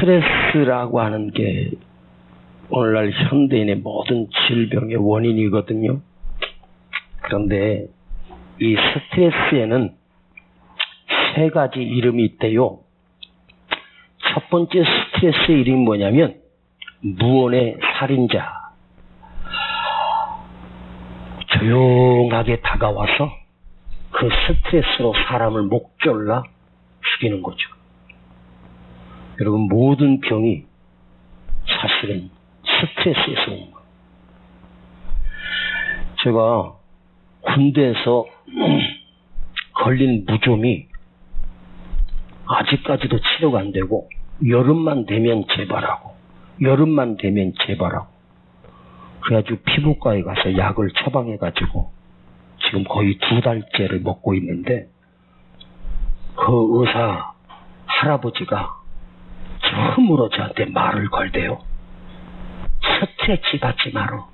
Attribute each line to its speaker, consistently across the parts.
Speaker 1: 스트레스라고 하는 게 오늘날 현대인의 모든 질병의 원인이거든요. 그런데 이 스트레스에는 세 가지 이름이 있대요. 첫 번째 스트레스의 이름이 뭐냐면 무언의 살인자. 조용하게 다가와서 그 스트레스로 사람을 목졸라 죽이는 거죠. 여러분, 모든 병이 사실은 스트레스에서 온 거예요. 제가 군대에서 걸린 무좀이 아직까지도 치료가 안 되고, 여름만 되면 재발하고 그래가지고 피부과에 가서 약을 처방해가지고 지금 거의 2달째를 먹고 있는데, 그 의사 할아버지가 처음으로 저한테 말을 걸대요. 스트레스 받지 마라.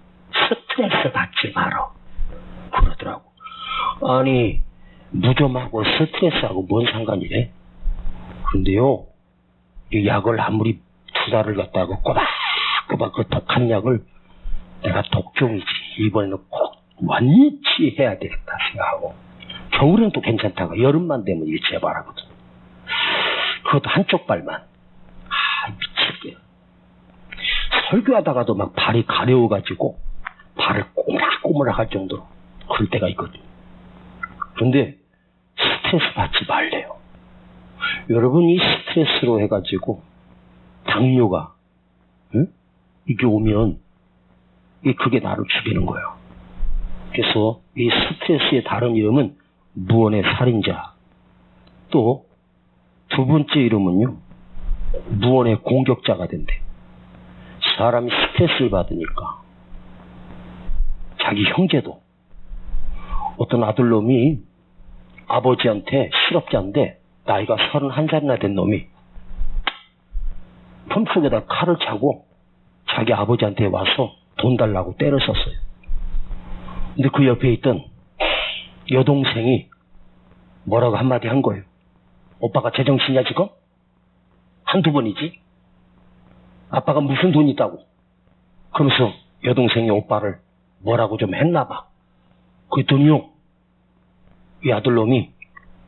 Speaker 1: 그러더라고. 아니, 무좀하고 스트레스하고 뭔 상관이래? 근데요, 이 약을 아무리 2달을 갖다가 꼬박꼬박 그 독한 약을 내가 독종이지, 이번에는 꼭 완치 해야 되겠다 생각하고, 겨울엔 또 괜찮다가 여름만 되면 이게 재발하거든. 그것도 한쪽 발만. 미치게. 설교하다가도 막 발이 가려워가지고 발을 꼬물꼬물 할 정도로 그럴 때가 있거든. 그런데 스트레스 받지 말래요. 여러분, 이 스트레스로 해가지고 당뇨가 이게 오면 그게 나를 죽이는 거예요. 그래서 이 스트레스의 다른 이름은 무언의 살인자. 또 두 번째 이름은요, 무언의 공격자가 된대. 사람이 스트레스를 받으니까 자기 형제도, 어떤 아들놈이 아버지한테 실업자인데 나이가 31살이나 된 놈이 품속에다 칼을 차고 자기 아버지한테 와서 돈 달라고 때를 썼어요. 근데 그 옆에 있던 여동생이 뭐라고 한마디 한 거예요. 오빠가 제정신이야 지금? 한두 번이지? 아빠가 무슨 돈 있다고? 그러면서 여동생이 오빠를 뭐라고 좀 했나 봐. 그랬더니요, 이 아들놈이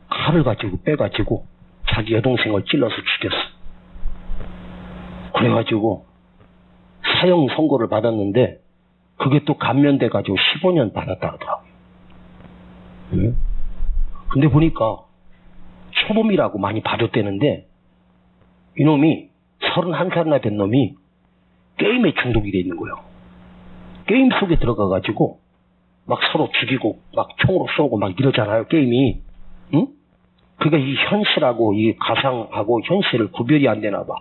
Speaker 1: 칼을 가지고 빼가지고 자기 여동생을 찔러서 죽였어. 그래가지고 사형 선고를 받았는데 그게 또 감면돼가지고 15년 받았다 하더라고요. 근데 보니까 초범이라고 많이 봐줬대는데, 이놈이 31살이나 된 놈이 게임에 중독이 돼 있는 거예요. 게임 속에 들어가가지고 막 서로 죽이고 막 총으로 쏘고 막 이러잖아요, 게임이. 응? 그러니까 이 현실하고 이 가상하고 현실을 구별이 안 되나 봐.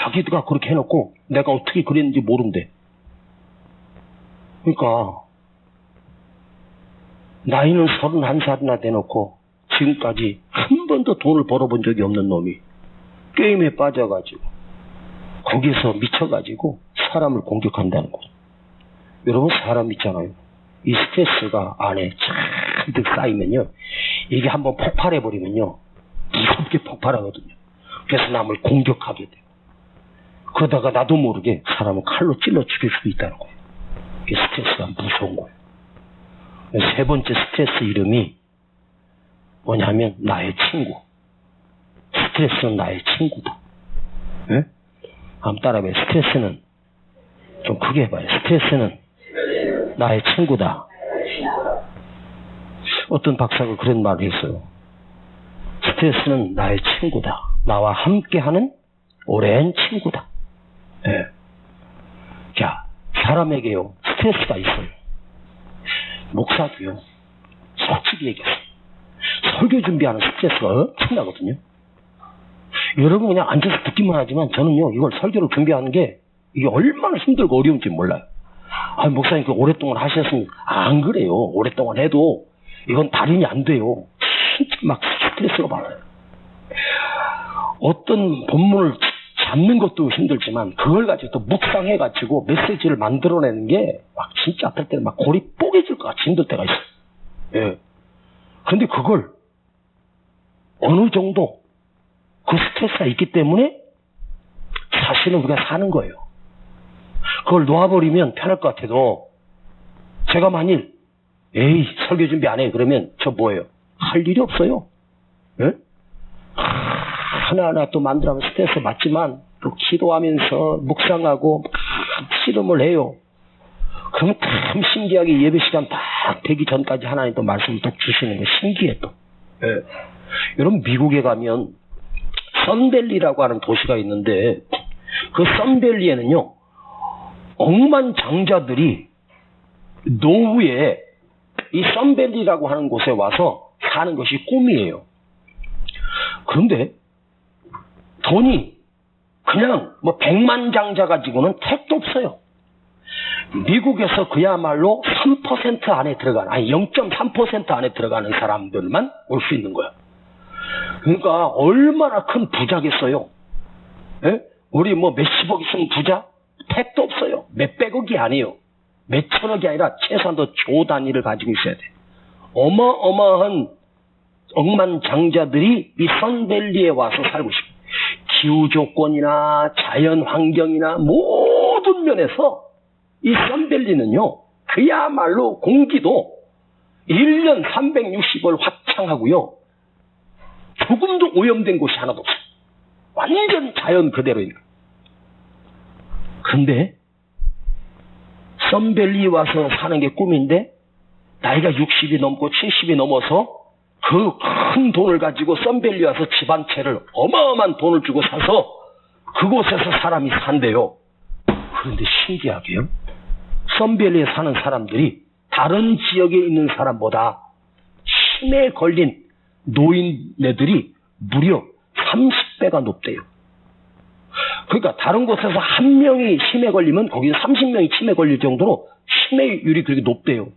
Speaker 1: 자기가 그렇게 해놓고 내가 어떻게 그랬는지 모른대. 그러니까 나이는 31살이나 돼놓고 지금까지 한 번도 돈을 벌어본 적이 없는 놈이 게임에 빠져가지고 거기서 미쳐가지고 사람을 공격한다는 거죠. 여러분, 사람 있잖아요. 이 스트레스가 안에 잔뜩 쌓이면요, 이게 한번 폭발해버리면요, 무섭게 폭발하거든요. 그래서 남을 공격하게 돼요. 그러다가 나도 모르게 사람을 칼로 찔러 죽일 수도 있다는 거예요. 이게 스트레스가 무서운 거예요. 세 번째 스트레스 이름이 뭐냐면 나의 친구. 스트레스는 나의 친구다. 네? 한번 따라해봐요. 스트레스는, 좀 크게 해봐요. 스트레스는 나의 친구다. 어떤 박사가 그런 말을 했어요. 스트레스는 나의 친구다. 나와 함께하는 오랜 친구다. 네. 자, 사람에게요, 스트레스가 있어요. 목사도요, 솔직히 얘기해서 설교 준비하는 스트레스가 엄청나거든요. 여러분 그냥 앉아서 듣기만 하지만 저는요, 이걸 설교를 준비하는 게 이게 얼마나 힘들고 어려운지 몰라요. 아, 목사님 그 오랫동안 하셨으면, 안 그래요. 오랫동안 해도 이건 달인이 안 돼요. 진짜 막 스트레스가 많아요. 어떤 본문을 잡는 것도 힘들지만 그걸 가지고 또 묵상해가지고 메시지를 만들어내는 게 막 진짜 앞에 때는 막 골이 뽀개질 것 같이 힘들 때가 있어요. 예. 근데 그걸 어느 정도 그 스트레스가 있기 때문에 사실은 우리가 사는 거예요. 그걸 놓아버리면 편할 것 같아도 제가 만일 에이 설교 준비 안 해 그러면 저 뭐예요? 할 일이 없어요. 예? 하나하나 또 만들어가면 스트레스 받지만 또 기도하면서 묵상하고 씨름을 해요. 그러면 참 신기하게 예배 시간 딱 되기 전까지 하나님 또 말씀을 또 주시는 거 신기해 또. 예. 여러분 미국에 가면 선밸리라고 하는 도시가 있는데 그 선밸리에는요 억만장자들이 노후에 이 선밸리라고 하는 곳에 와서 사는 것이 꿈이에요. 그런데 돈이 그냥 뭐 100만 장자 가지고는 택도 없어요. 미국에서 그야말로 3% 안에 들어가는, 아니 0.3% 안에 들어가는 사람들만 올 수 있는 거야. 그러니까 얼마나 큰 부자겠어요. 예? 우리 뭐 몇십억 있으면 부자? 택도 없어요. 몇백억이 아니에요. 몇천억이 아니라 최소한도 조 단위를 가지고 있어야 돼. 어마어마한 억만장자들이 이 선밸리에 와서 살고 싶어요. 기후 조건이나 자연 환경이나 모든 면에서 이 선밸리는요 그야말로 공기도 1년 360을 화창하고요 조금도 오염된 곳이 하나도 없어요. 완전 자연 그대로인 거예요. 근데 선밸리 와서 사는 게 꿈인데 나이가 60이 넘고 70이 넘어서 그 큰 돈을 가지고 선밸리 와서 집 한 채를 어마어마한 돈을 주고 사서 그곳에서 사람이 산대요. 그런데 신기하게요 선밸리에 사는 사람들이 다른 지역에 있는 사람보다 치매에 걸린 노인네들이 무려 30배가 높대요. 그러니까 다른 곳에서 한 명이 치매 걸리면 거기는 30명이 치매 걸릴 정도로 치매율이 그렇게 높대요.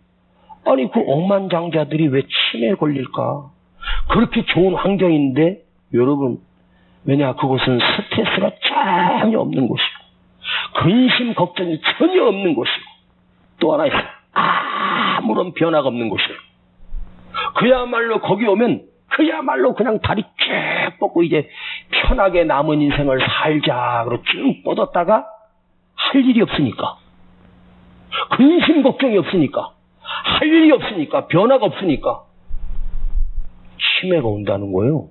Speaker 1: 아니 그 억만장자들이 왜 치매에 걸릴까? 그렇게 좋은 환경인데 여러분 왜냐 그곳은 스트레스가 전혀 없는 곳이고 근심 걱정이 전혀 없는 곳이고 또 하나 있어요. 아무런 변화가 없는 곳이에요. 그야말로 거기 오면 그야말로 그냥 다리 쭉 뻗고 이제 편하게 남은 인생을 살자 그러고 쭉 뻗었다가 할 일이 없으니까 근심 걱정이 없으니까 할 일이 없으니까 변화가 없으니까 치매가 온다는 거예요.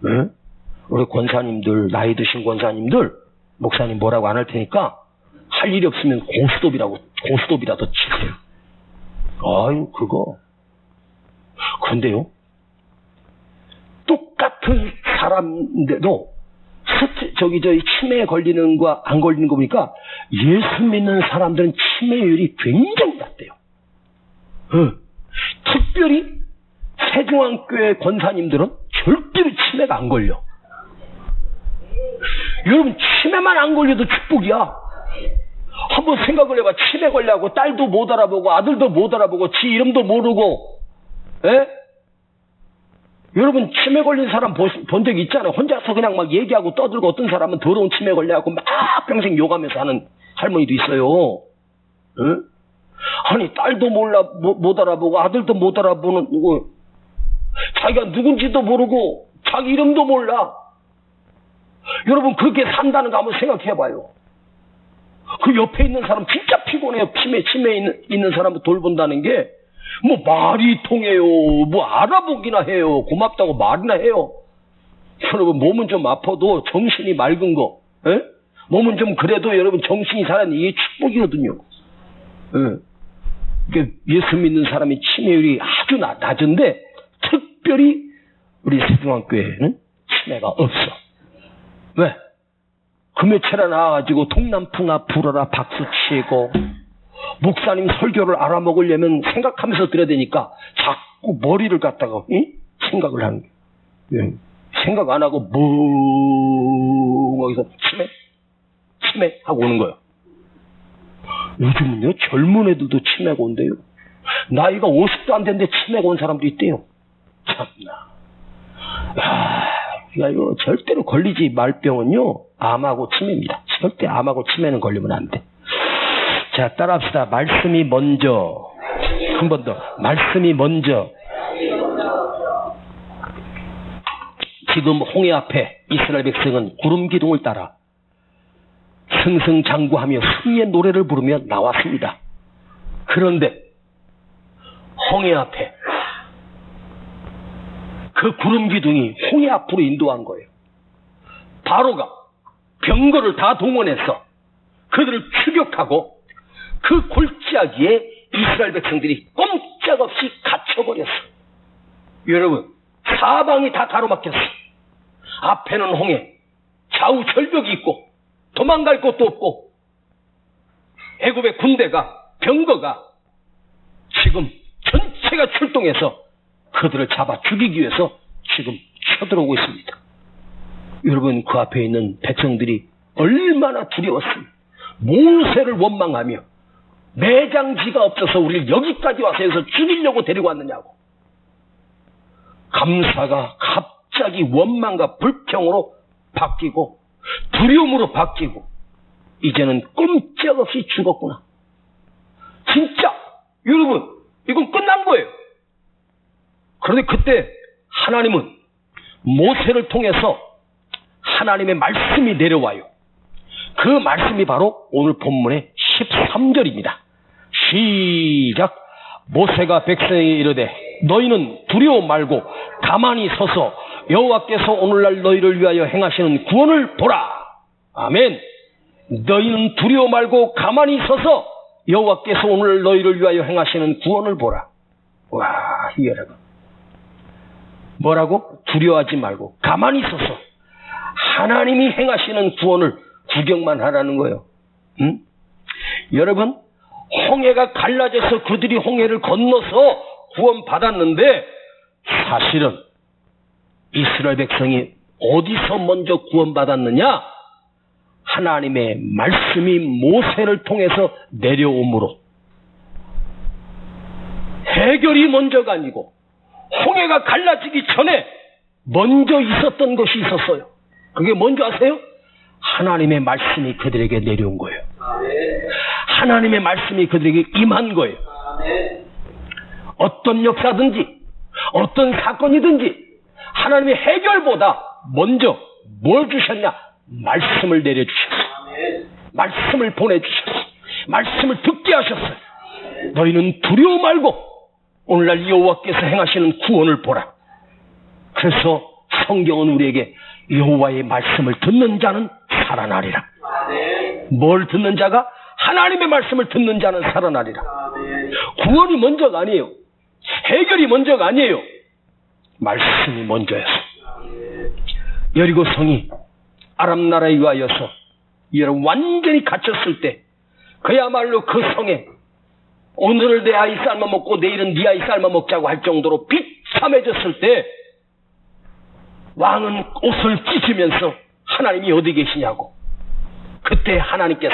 Speaker 1: 네? 우리 권사님들 나이 드신 권사님들 목사님 뭐라고 안 할 테니까 할 일이 없으면 고스톱이라도 치세요. 아유 그거 그런데요 똑같은 사람인데도 치매에 걸리는 거 안 걸리는 거 보니까 예수 믿는 사람들은 치매율이 굉장히 낮대요. 특별히 세중앙교회 권사님들은 절대로 치매가 안 걸려. 여러분 치매만 안 걸려도 축복이야. 한번 생각을 해봐. 치매 걸려고 딸도 못 알아보고 아들도 못 알아보고 지 이름도 모르고 에? 여러분 치매 걸린 사람 본 적 있잖아요. 혼자서 그냥 막 얘기하고 떠들고 어떤 사람은 더러운 치매 걸려갖고 막 평생 욕하면서 하는 할머니도 있어요. 에? 아니 딸도 못 알아보고 아들도 못 알아보는 누구 자기가 누군지도 모르고 자기 이름도 몰라. 여러분 그렇게 산다는 거 한번 생각해봐요. 그 옆에 있는 사람 진짜 피곤해요. 치매 있는 사람 돌본다는 게 뭐 말이 통해요. 뭐 알아보기나 해요. 고맙다고 말이나 해요. 여러분 몸은 좀 아파도 정신이 맑은 거 에? 몸은 좀 그래도 여러분 정신이 살아있는 이게 축복이거든요. 그러니까 예수 믿는 사람이 치매율이 아주 낮은데 특별히 우리 세중앙교회는 치매가 없어. 왜? 금요철에 나와가지고 동남풍아 불어라 박수치고 목사님 설교를 알아먹으려면 생각하면서 들어야 되니까 자꾸 머리를 갖다가 생각을 하는 거예요. 생각 안 하고 거기서 치매 하고 오는 거예요. 요즘은요 젊은 애들도 치매가 온대요. 나이가 50도 안 됐는데 치매가 온 사람도 있대요. 참나. 이거 절대로 걸리지 말 병은요 암하고 치매입니다. 절대 암하고 치매는 걸리면 안 돼. 자 따라합시다. 말씀이 먼저. 한 번 더. 말씀이 먼저. 지금 홍해 앞에 이스라엘 백성은 구름 기둥을 따라 승승장구하며 승리의 노래를 부르며 나왔습니다. 그런데 홍해 앞에 그 구름 기둥이 홍해 앞으로 인도한 거예요. 바로가 병거를 다 동원해서 그들을 추격하고 그 골짜기에 이스라엘 백성들이 꼼짝없이 갇혀버렸어요. 여러분, 사방이 다 가로막혔어요. 앞에는 홍해, 좌우 절벽이 있고 도망갈 곳도 없고 애굽의 군대가, 병거가 지금 전체가 출동해서 그들을 잡아 죽이기 위해서 지금 쳐들어오고 있습니다. 여러분, 그 앞에 있는 백성들이 얼마나 두려웠습니까? 모세를 원망하며 매장지가 없어서 우리를 여기까지 와서 여기서 죽이려고 데리고 왔느냐고. 감사가 갑자기 원망과 불평으로 바뀌고 두려움으로 바뀌고 이제는 꼼짝없이 죽었구나. 진짜 여러분, 이건 끝난 거예요. 그런데 그때 하나님은 모세를 통해서 하나님의 말씀이 내려와요. 그 말씀이 바로 오늘 본문의 13절입니다. 시작. 모세가 백성에게 이르되 너희는 두려워 말고 가만히 서서 여호와께서 오늘날 너희를 위하여 행하시는 구원을 보라. 아멘. 너희는 두려워 말고 가만히 서서 여호와께서 오늘 너희를 위하여 행하시는 구원을 보라. 와, 여러분, 뭐라고? 두려워하지 말고 가만히 서서 하나님이 행하시는 구원을 구경만 하라는 거예요. 응? 여러분, 홍해가 갈라져서 그들이 홍해를 건너서 구원받았는데 사실은 이스라엘 백성이 어디서 먼저 구원받았느냐? 하나님의 말씀이 모세를 통해서 내려오므로 해결이 먼저가 아니고 홍해가 갈라지기 전에 먼저 있었던 것이 있었어요. 그게 뭔지 아세요? 하나님의 말씀이 그들에게 내려온 거예요. 하나님의 말씀이 그들에게 임한 거예요. 어떤 역사든지 어떤 사건이든지 하나님의 해결보다 먼저 뭘 주셨냐? 말씀을 내려주셨어요. 말씀을 보내주셨어요. 말씀을 듣게 하셨어요. 너희는 두려워 말고 오늘날 여호와께서 행하시는 구원을 보라. 그래서 성경은 우리에게 여호와의 말씀을 듣는 자는 살아나리라. 뭘 듣는 자가? 하나님의 말씀을 듣는 자는 살아나리라. 구원이 먼저가 아니에요. 해결이 먼저가 아니에요. 말씀이 먼저였어. 여리고 성이 아람 나라에 의하여서 완전히 갇혔을 때 그야말로 그 성에 오늘은 내 아이 삶아 먹고 내일은 네 아이 삶아 먹자고 할 정도로 비참해졌을 때 왕은 옷을 찢으면서 하나님이 어디 계시냐고. 그때 하나님께서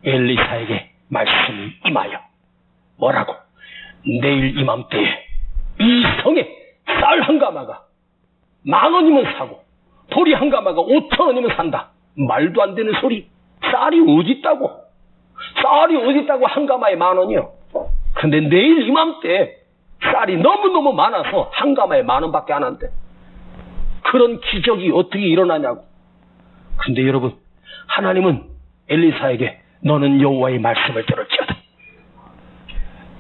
Speaker 1: 엘리사에게 말씀이 임하여 뭐라고? 내일 이맘때에 이 성에 쌀 한 가마가 10,000원이면 사고 보리 한 가마가 5,000원이면 산다. 말도 안 되는 소리. 쌀이 어디 있다고? 쌀이 어디 있다고 한 가마에 10,000원이요. 근데 내일 이맘때에 쌀이 너무너무 많아서 한 가마에 10,000원밖에 안 한대. 그런 기적이 어떻게 일어나냐고. 근데 여러분, 하나님은 엘리사에게 너는 여호와의 말씀을 들을지어다.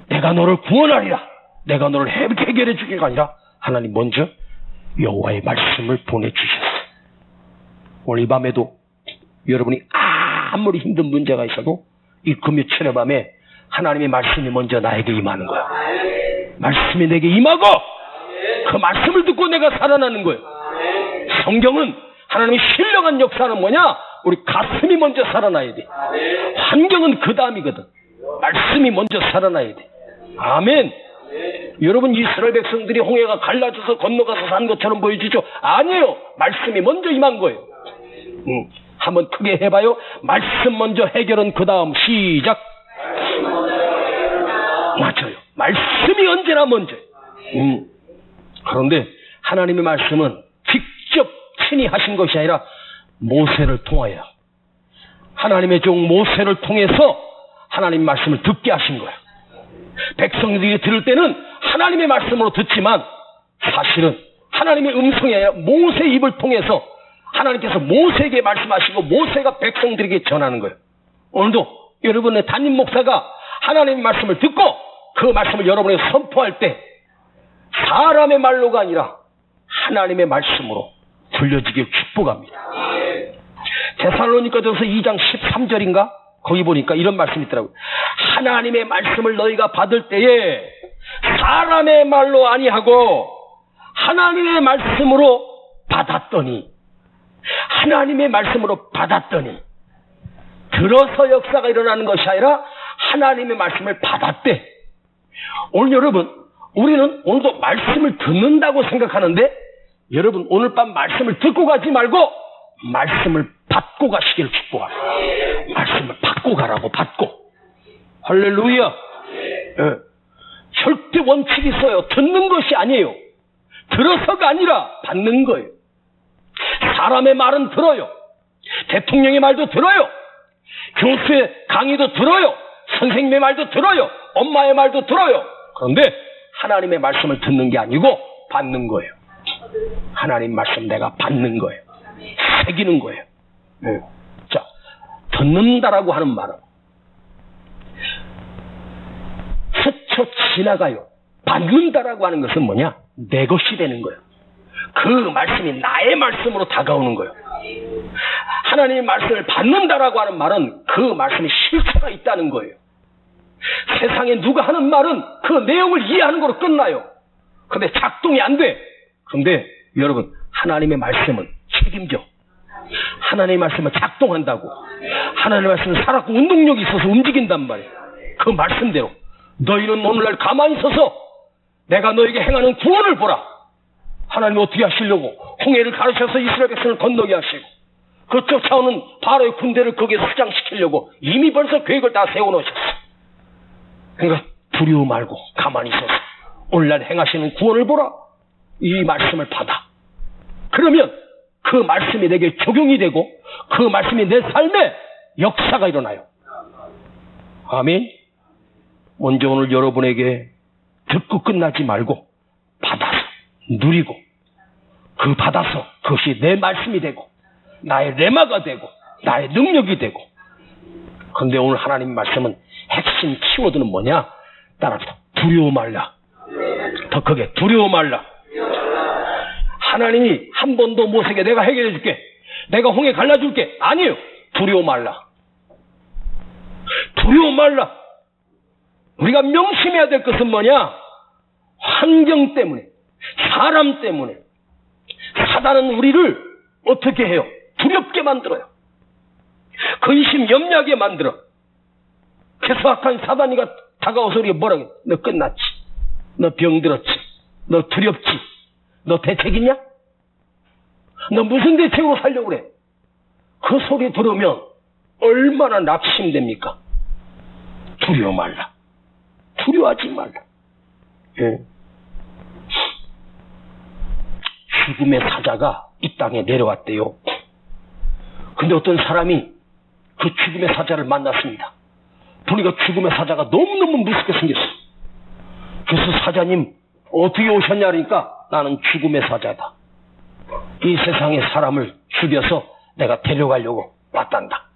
Speaker 1: 내가 너를 구원하리라. 내가 너를 해결해 주기가 아니라 하나님 먼저 여호와의 말씀을 보내주셨어요. 오늘 이 밤에도 여러분이 아무리 힘든 문제가 있어도 이 금요철의 밤에 하나님의 말씀이 먼저 나에게 임하는 거야. 말씀이 내게 임하고 그 말씀을 듣고 내가 살아나는 거예요. 성경은 하나님의 신령한 역사는 뭐냐? 우리 가슴이 먼저 살아나야 돼. 환경은 그 다음이거든. 말씀이 먼저 살아나야 돼. 아멘. 여러분, 이스라엘 백성들이 홍해가 갈라져서 건너가서 산 것처럼 보여지죠? 아니에요. 말씀이 먼저 임한 거예요. 한번 크게 해봐요. 말씀 먼저, 해결은 그 다음. 시작. 맞아요. 말씀이 언제나 먼저. 그런데 하나님의 말씀은 직접 친히 하신 것이 아니라 모세를 통하여, 하나님의 종 모세를 통해서 하나님 말씀을 듣게 하신 거예요. 백성들이 들을 때는 하나님의 말씀으로 듣지만 사실은 하나님의 음성이 아니라 모세의 입을 통해서 하나님께서 모세에게 말씀하시고 모세가 백성들에게 전하는 거예요. 오늘도 여러분의 담임 목사가 하나님의 말씀을 듣고 그 말씀을 여러분에게 선포할 때 사람의 말로가 아니라 하나님의 말씀으로 들려지길 축복합니다. 데살로니가전서 2장 13절인가? 거기 보니까 이런 말씀이 있더라고요. 하나님의 말씀을 너희가 받을 때에 사람의 말로 아니하고 하나님의 말씀으로 받았더니, 하나님의 말씀으로 받았더니, 들어서 역사가 일어나는 것이 아니라 하나님의 말씀을 받았대. 오늘 여러분, 우리는 오늘도 말씀을 듣는다고 생각하는데, 여러분 오늘 밤 말씀을 듣고 가지 말고 말씀을 받고 가시기를 축복합니다. 말씀을 받고 가라고, 받고. 할렐루야. 예. 절대 원칙이 있어요. 듣는 것이 아니에요. 들어서가 아니라 받는 거예요. 사람의 말은 들어요. 대통령의 말도 들어요. 교수의 강의도 들어요. 선생님의 말도 들어요. 엄마의 말도 들어요. 그런데 하나님의 말씀을 듣는 게 아니고 받는 거예요. 하나님 말씀 내가 받는 거예요. 새기는 거예요. 네. 자, 듣는다라고 하는 말은 스쳐 지나가요. 받는다라고 하는 것은 뭐냐? 내 것이 되는 거예요. 그 말씀이 나의 말씀으로 다가오는 거예요. 하나님의 말씀을 받는다라고 하는 말은 그 말씀이 실체가 있다는 거예요. 세상에 누가 하는 말은 그 내용을 이해하는 거로 끝나요. 근데 작동이 안 돼. 그런데 여러분, 하나님의 말씀은 책임져. 하나님의 말씀은 작동한다고. 하나님의 말씀은 살았고 운동력이 있어서 움직인단 말이에요. 그 말씀대로 너희는 오늘날 가만히 서서 내가 너에게 행하는 구원을 보라. 하나님 어떻게 하시려고? 홍해를 가르쳐서 이스라엘 백성을 건너게 하시고 그 쫓아오는 바로의 군대를 거기에 수장시키려고 이미 벌써 계획을 다 세워놓으셨어. 그러니까 두려워 말고 가만히 서서 오늘날 행하시는 구원을 보라. 이 말씀을 받아. 그러면 그 말씀이 내게 적용이 되고 그 말씀이 내 삶에 역사가 일어나요. 아멘. 먼저 오늘 여러분에게 듣고 끝나지 말고 받아서 누리고 그 받아서 그것이 내 말씀이 되고 나의 레마가 되고 나의 능력이 되고. 그런데 오늘 하나님 말씀은 핵심 키워드는 뭐냐? 따라합시다. 두려워 말라. 더 크게 두려워 말라. 하나님이 한 번도 모세에게 내가 해결해 줄게, 내가 홍해 갈라줄게, 아니에요. 두려워 말라. 두려워 말라. 우리가 명심해야 될 것은 뭐냐? 환경 때문에, 사람 때문에 사단은 우리를 어떻게 해요? 두렵게 만들어요. 근심 염려하게 만들어. 그래서 악한 사단이가 다가와서 우리가 뭐라고 해? 너 끝났지, 너 병들었지, 너 두렵지, 너 대책 있냐? 너 무슨 대책으로 살려고 그래? 그 소리 들으면 얼마나 낙심됩니까? 두려워 말라. 두려워하지 말라. 예. 죽음의 사자가 이 땅에 내려왔대요. 근데 어떤 사람이 그 죽음의 사자를 만났습니다. 보니까 죽음의 사자가 너무너무 무섭게 생겼어. 그래서 사자님 어떻게 오셨냐 그러니까 나는 죽음의 사자다. 이 세상의 사람을 죽여서 내가 데려가려고 왔단다.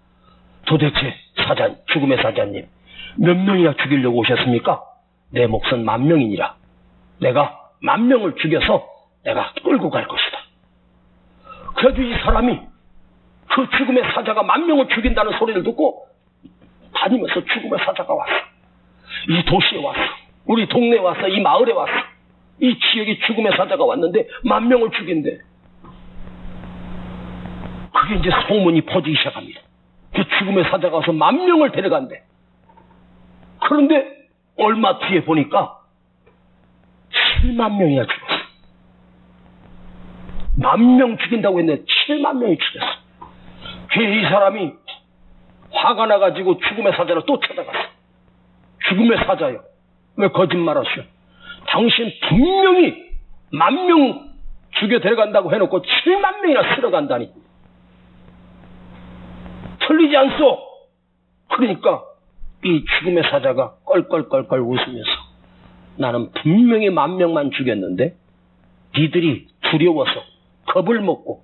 Speaker 1: 도대체 죽음의 사자님 몇 명이나 죽이려고 오셨습니까? 내 몫은 10,000명이니라. 내가 10,000명을 죽여서 내가 끌고 갈 것이다. 그래도 이 사람이 그 죽음의 사자가 10,000명을 죽인다는 소리를 듣고 다니면서 죽음의 사자가 왔어. 이 도시에 왔어. 우리 동네에 왔어. 이 마을에 왔어. 이 지역에 죽음의 사자가 왔는데 10,000명을 죽인대. 그게 이제 소문이 퍼지기 시작합니다. 그 죽음의 사자가 와서 10,000명을 데려간대. 그런데 얼마 뒤에 보니까 70,000명이나 죽었어. 10,000명 죽인다고 했는데 70,000명이 죽였어. 그래서 이 사람이 화가 나가지고 죽음의 사자를 또 찾아갔어. 죽음의 사자요, 왜 거짓말하시오? 당신 분명히 10,000명 죽여 데려간다고 해놓고 70,000명이나 쓸어간다니. 틀리지 않소? 그러니까 이 죽음의 사자가 껄껄껄껄 웃으면서 나는 분명히 10,000명만 죽였는데 니들이 두려워서 겁을 먹고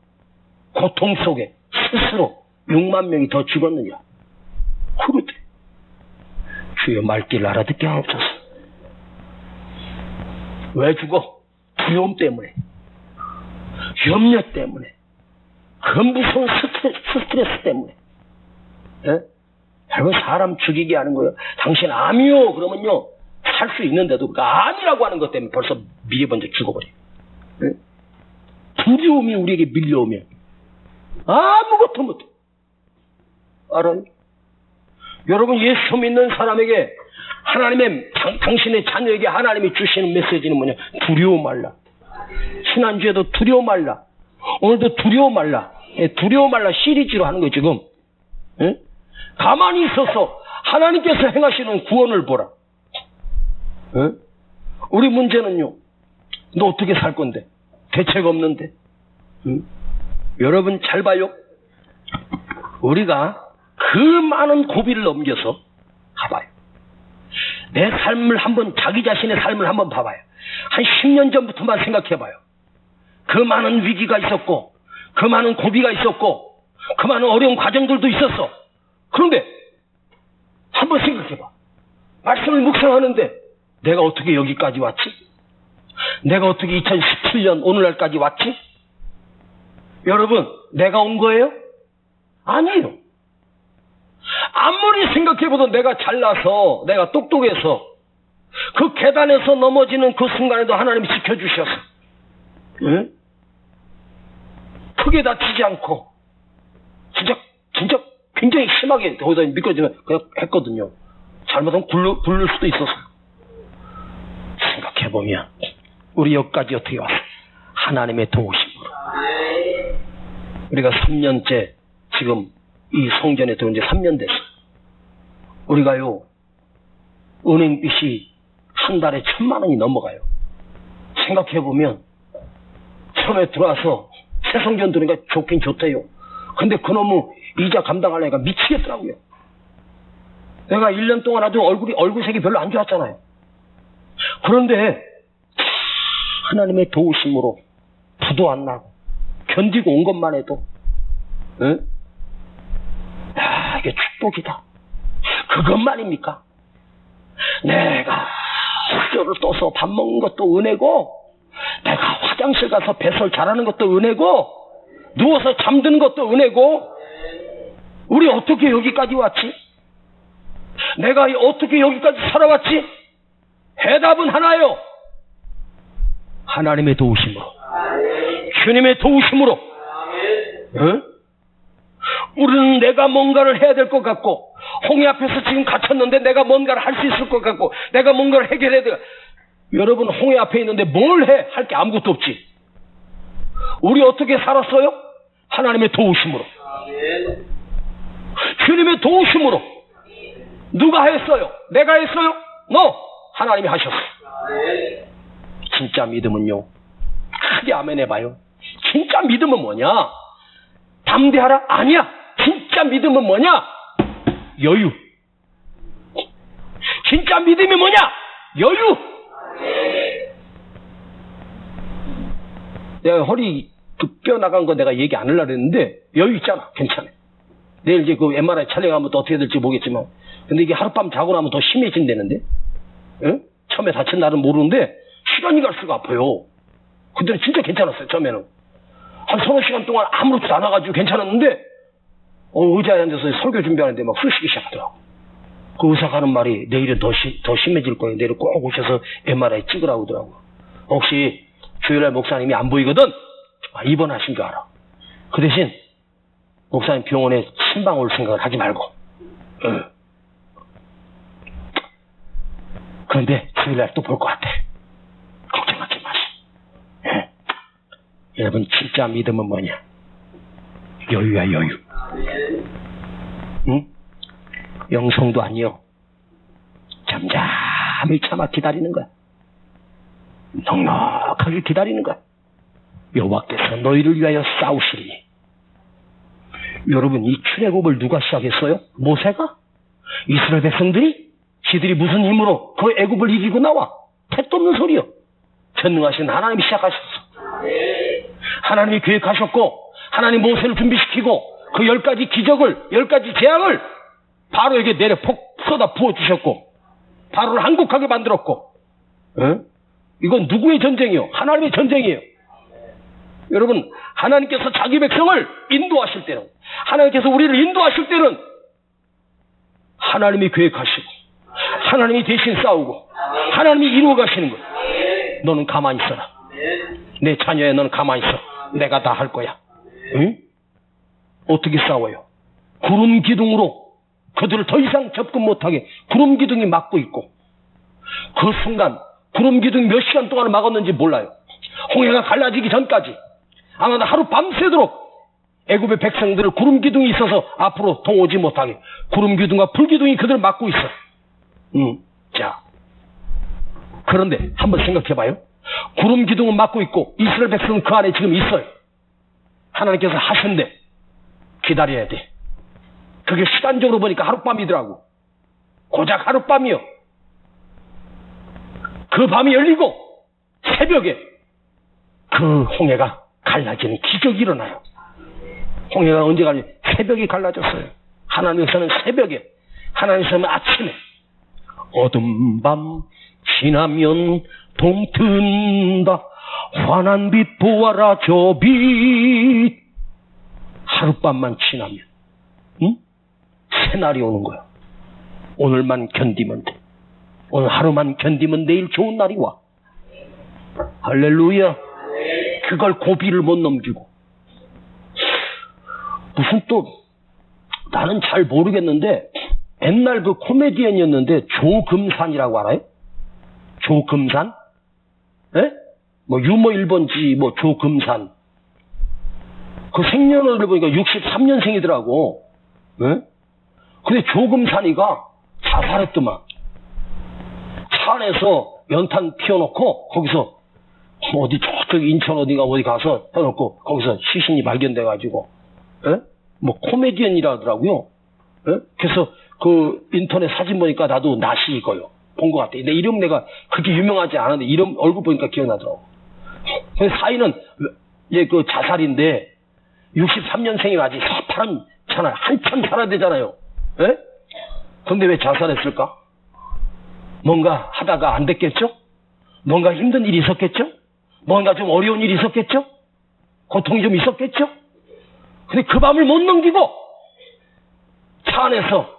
Speaker 1: 고통 속에 스스로 6만 명이 더 죽었느냐? 그러대. 주여 말귀를 알아듣게 하옵소서. 왜 죽어? 두려움 때문에, 염려 때문에, 그 무서운 스트레스 때문에. 예? 여러분, 사람 죽이게 하는 거예요. 당신 암이요 그러면요 살 수 있는데도 그 암이라고 하는 것 때문에 벌써 미리 먼저 죽어버려요. 예? 두려움이 우리에게 밀려오면 아무것도 못해. 알아요? 여러분, 예수 믿는 사람에게 하나님의 당신의 자녀에게 하나님이 주시는 메시지는 뭐냐? 두려워 말라. 지난주에도 두려워 말라. 오늘도 두려워 말라. 예, 두려워 말라 시리즈로 하는 거예요 지금. 예? 가만히 있어서 하나님께서 행하시는 구원을 보라. 예? 우리 문제는요, 너 어떻게 살 건데? 대책 없는데. 여러분 잘 봐요. 우리가 그 많은 고비를 넘겨서 가봐요. 내 삶을 한번, 자기 자신의 삶을 한번 봐봐요. 한 10년 전부터만 생각해봐요. 그 많은 위기가 있었고, 그 많은 고비가 있었고, 그 많은 어려운 과정들도 있었어. 그런데 한번 생각해봐. 말씀을 묵상하는데 내가 어떻게 여기까지 왔지? 내가 어떻게 2017년 오늘날까지 왔지? 여러분, 내가 온 거예요? 아니에요. 아무리 생각해봐도 내가 잘나서, 내가 똑똑해서 그 계단에서 넘어지는 그 순간에도 하나님이 지켜주셔서, 응? 크게 다치지 않고 진짜 굉장히 심하게 거기다 미끄러지면 그냥 했거든요. 잘못하면 굴릴 수도 있어서. 생각해보면 우리 여기까지 어떻게 왔어? 하나님의 도우심으로. 우리가 3년째 지금 이 성전에 들어온 지 3년 됐어. 우리가요, 은행빚이 한 달에 1,000만 원이 넘어가요. 생각해보면 처음에 들어와서 새 성전 들으니까 좋긴 좋대요. 근데 그놈의 이자 감당하려니까 미치겠더라고요. 내가 1년 동안 아주 얼굴색이 별로 안 좋았잖아요. 그런데 하나님의 도우심으로 부도 안 나고 견디고 온 것만 해도, 응? 야, 이게 축복이다. 그것만입니까? 내가 숙소를 떠서 밥 먹는 것도 은혜고, 내가 화장실 가서 배설 잘하는 것도 은혜고, 누워서 잠드는 것도 은혜고, 우리 어떻게 여기까지 왔지? 내가 어떻게 여기까지 살아왔지? 해답은 하나요. 하나님의 도우심으로, 주님의 도우심으로. 응? 우리는 내가 뭔가를 해야 될 것 같고, 홍해 앞에서 지금 갇혔는데 내가 뭔가를 할 수 있을 것 같고, 내가 뭔가를 해결해야 돼. 여러분, 홍해 앞에 있는데 뭘 해? 할 게 아무것도 없지. 우리 어떻게 살았어요? 하나님의 도우심으로. 주님의 도우심으로. 누가 했어요? 내가 했어요? 하나님이 하셨어. 진짜 믿음은요, 크게 아멘 해봐요. 진짜 믿음은 뭐냐? 담대하라? 아니야. 진짜 믿음은 뭐냐? 여유. 진짜 믿음이 뭐냐? 여유. 내가 허리 뼈 나간 거 내가 얘기 안 하려고 했는데 여유 있잖아. 괜찮아. 내일 이제 그 MRI 촬영하면 또 어떻게 될지 모르겠지만, 근데 이게 하룻밤 자고 나면 더 심해진다는데, 응? 처음에 다친 날은 모르는데 시간이 갈수록 아파요. 그때는 진짜 괜찮았어요. 처음에는 한 3-4시간 동안 아무렇지도 않아가지고 괜찮았는데, 의자에 앉아서 설교 준비하는데 막 숨쉬기 시작하더라고. 그 의사가 하는 말이 내일은 더 심해질 거예요. 내일 꼭 오셔서 MRI 찍으라고 하더라고. 혹시 주일날 목사님이 안 보이거든? 입원하신 줄 알아. 그 대신 목사님 병원에 신방 올 생각을 하지 말고. 응. 그런데 주일날 또 볼 것 같아. 걱정하지 마시. 응. 여러분, 진짜 믿음은 뭐냐? 여유야, 여유. 응? 영성도 아니요. 잠잠히 참아 기다리는 거야. 넉넉하게 기다리는 거야. 여호와께서 너희를 위하여 싸우시리니. 여러분, 이 출애굽을 누가 시작했어요? 모세가? 이스라엘 백성들이? 지들이 무슨 힘으로 그 애굽을 이기고 나와? 택도 없는 소리요. 전능하신 하나님이 시작하셨어. 하나님이 계획하셨고 하나님 모세를 준비시키고 그 10가지 기적을 10가지 재앙을 바로에게 내려 쏟아 부어주셨고 바로를 한국하게 만들었고 이건 누구의 전쟁이요? 하나님의 전쟁이에요. 여러분, 하나님께서 자기 백성을 인도하실 때는, 하나님께서 우리를 인도하실 때는 하나님이 계획하시고 하나님이 대신 싸우고 하나님이 이루어가시는 거예요. 너는 가만히 있어라. 내 자녀야, 너는 가만히 있어. 내가 다 할 거야. 응? 어떻게 싸워요? 구름 기둥으로 그들을 더 이상 접근 못하게 구름 기둥이 막고 있고, 그 순간 구름 기둥이 몇 시간 동안 막았는지 몰라요. 홍해가 갈라지기 전까지 아마 하루 밤새도록 애굽의 백성들을 구름 기둥이 있어서 앞으로 통오지 못하게 구름 기둥과 불 기둥이 그들을 막고 있어. 자, 그런데 한번 생각해봐요. 구름 기둥은 막고 있고 이스라엘 백성은 그 안에 지금 있어요. 하나님께서 하신대. 기다려야 돼. 그게 시간적으로 보니까 하룻밤이더라고. 고작 하룻밤이요. 그 밤이 열리고 새벽에 그 홍해가 갈라지는 기적이 일어나요. 홍해가 언제 갈라져? 새벽에 갈라졌어요. 하나님께서는 새벽에, 하나님께서는 아침에. 어둠 밤 지나면 동튼다. 환한 빛 보아라 저 빛. 하룻밤만 지나면 새날이 오는 거야. 오늘만 견디면 돼. 오늘 하루만 견디면 내일 좋은 날이 와. 할렐루야. 그걸 고비를 못 넘기고 무슨 또 나는 잘 모르겠는데 옛날 그 코미디언이었는데 조금산이라고 알아요? 조금산? 예? 뭐 유머 1번지 뭐 조금산. 그 생년월일 보니까 63년생이더라고. 예? 근데 조금산이가 자살했더만. 차 안에서 연탄 피워놓고 거기서 어디 저쪽 인천 어디 가서 해놓고 거기서 시신이 발견돼가지고 뭐 코미디언이라더라고요. 그래서 그 인터넷 사진 보니까 나도 낯이 익어요. 본 것 같아. 내 이름 내가 그렇게 유명하지 않은데 이름 얼굴 보니까 기억나더라고. 사인은 얘 그 자살인데 63년생이 아직 새파랗잖아요. 한참 살아야 되잖아요. 그런데 왜 자살했을까? 뭔가 하다가 안 됐겠죠? 뭔가 힘든 일이 있었겠죠? 뭔가 좀 어려운 일이 있었겠죠? 고통이 좀 있었겠죠? 근데 그 밤을 못 넘기고 차 안에서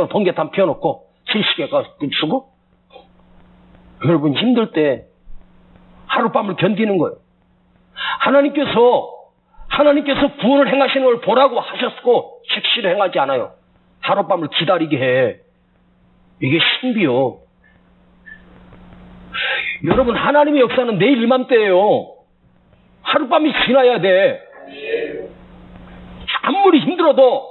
Speaker 1: 번개탄 피워놓고 질식해가 쓰고. 여러분, 힘들 때 하룻밤을 견디는 거예요. 하나님께서 구원을 행하시는 걸 보라고 하셨고 즉시로 행하지 않아요. 하룻밤을 기다리게 해. 이게 신비요. 여러분, 하나님의 역사는 내일 이맘때예요. 하룻밤이 지나야 돼. 아무리 힘들어도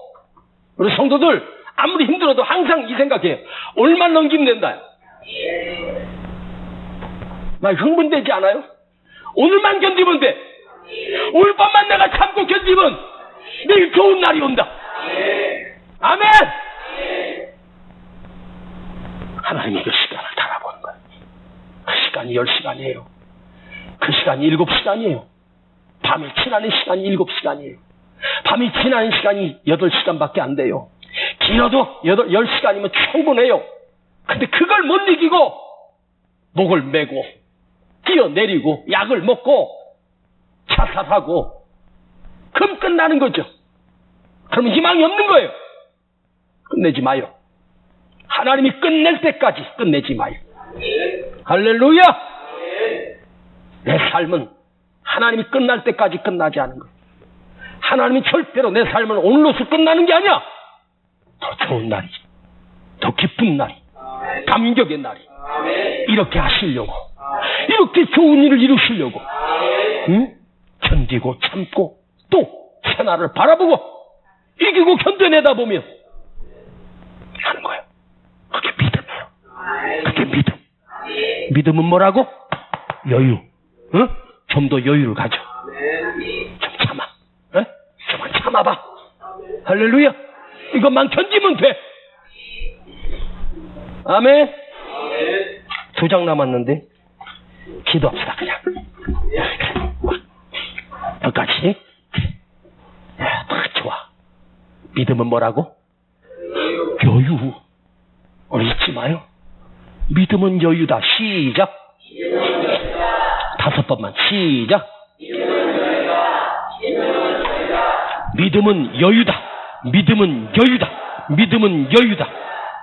Speaker 1: 우리 성도들 아무리 힘들어도 항상 이 생각해요. 오늘만 넘기면 된다. 막 흥분되지 않아요? 오늘만 견디면 돼. 오늘 밤만 내가 참고 견디면 내일 좋은 날이 온다. 아멘. 하나님이 그 시간을 달아보는 거예요. 그 시간이 10시간이에요. 그 시간이 7시간이에요. 밤이 지나는 시간이 7시간이에요. 밤이 지나는 시간이 8시간밖에 안 돼요. 길어도 10시간이면 충분해요. 근데 그걸 못 이기고 목을 메고 뛰어내리고 약을 먹고 자살하고 그럼 끝나는 거죠. 그러면 희망이 없는 거예요. 끝내지 마요. 하나님이 끝낼 때까지 끝내지 마요. 할렐루야. 내 삶은 하나님이 끝날 때까지 끝나지 않은 거예요. 하나님이 절대로 내 삶은 오늘로서 끝나는 게 아니야. 더 좋은 날이지. 더 기쁜 날이. 감격의 날이. 이렇게 하시려고. 이렇게 좋은 일을 이루시려고. 응? 견디고 참고 또 새날을 바라보고 이기고 견뎌내다 보면 하는 거예요. 그게 믿음이에요. 그게 믿음. 믿음은 뭐라고? 여유. 응? 좀 더 여유를 가져. 좀 참아. 응? 좀만 참아봐. 할렐루야. 이것만 견디면 돼. 아멘. 2장 남았는데 기도합시다. 그냥 믿음은 뭐라고? 여유. 오늘 잊지 마요. 믿음은 여유다. 시작. 5번만. 시작. 믿음은 여유다. 믿음은 여유다. 믿음은 여유다.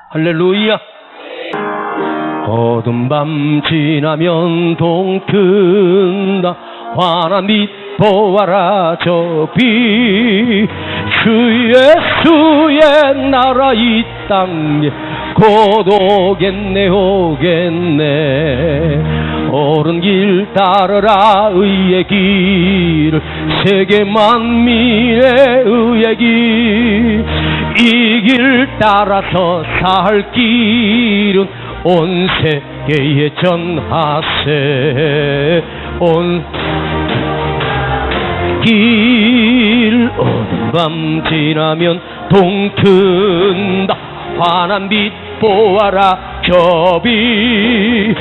Speaker 1: 할렐루야. 어두운 밤 지나면 동튼다. 환한 빛 보아라 저 빛. 주 예수의 나라 이 땅에 곧 오겠네 오겠네. 옳은 길 따르라 의의 길을 세계 만민의 의의 길. 이 길 따라서 살 길은 온 세계에 전하세. 온 길 어두운 밤 지나면 동튼다. 환한 빛 보아라 저 빛.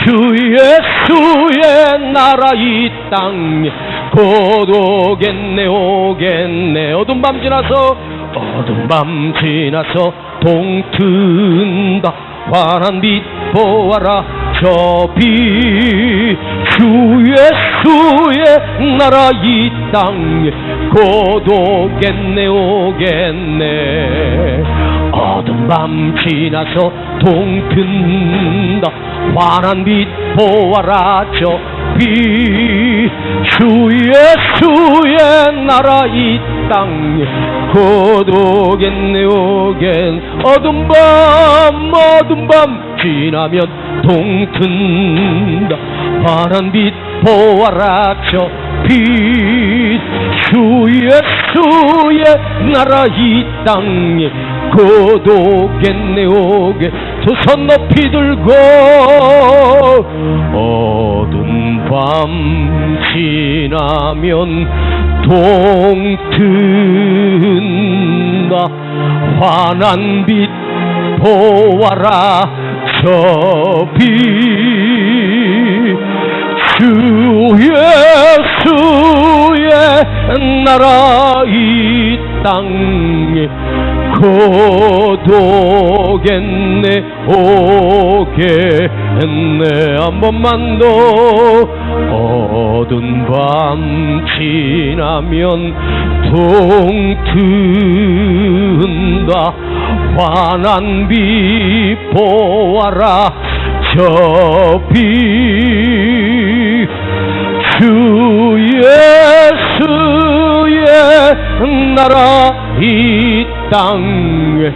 Speaker 1: 주 예수의 나라 이 땅에 곧 오겠네 오겠네. 어두운 밤 지나서 동튼다. 환한 빛 보아라 저 빛. 주 예수의 나라 이 땅에 곧 오겠네 오겠네. 어두운 밤 지나서 동튼다. 환한 빛 보아라 저 빛. 주 예수의 나라 이 땅에 곧 오겠네 오겠네. 어두운 밤 지나면 동튼다. 환한 빛 보아라 저 빛. 주 예수의 나라 이 땅에 곧 오겠네 오겠네. 두 손 높이 들고 어두운 밤 지나면 동튼다. 환한 빛 보아라 저 빛. 주 예수의 나라 이 땅에 곧 오겠네 오겠네. 한 번만 더. 어두운 밤 지나면 동튼다. 환한 빛 보아라 저 빛. 주 예수의 나라 이 땅에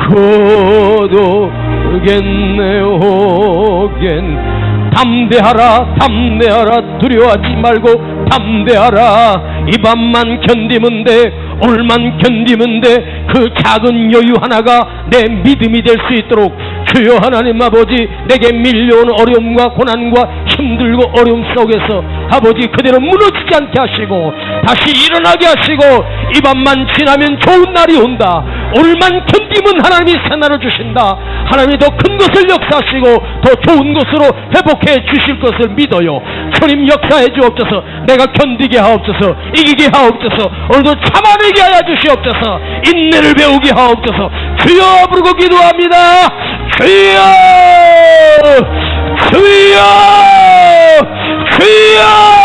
Speaker 1: 곧 오겠네 오겠네. 담대하라 두려워하지 말고 담대하라. 이 밤만 견디면 돼. 오늘만 견디면 돼. 그 작은 여유 하나가 내 믿음이 될 수 있도록 주여 하나님 아버지, 내게 밀려오는 어려움과 고난과 힘들고 어려움 속에서 아버지 그대로 무너지지 않게 하시고 다시 일어나게 하시고 이 밤만 지나면 좋은 날이 온다. 오늘만 견디면 하나님이 새 날을 주신다. 하나님이 더 큰 것을 역사하시고 더 좋은 것으로 회복해 주실 것을 믿어요. 주님 역사해 주옵소서. 내가 견디게 하옵소서. 이기게 하옵소서. 오늘도 참아내게 하여 주시옵소서. 인내를 배우게 하옵소서. 주여 부르고 기도합니다. 주여 주여 주여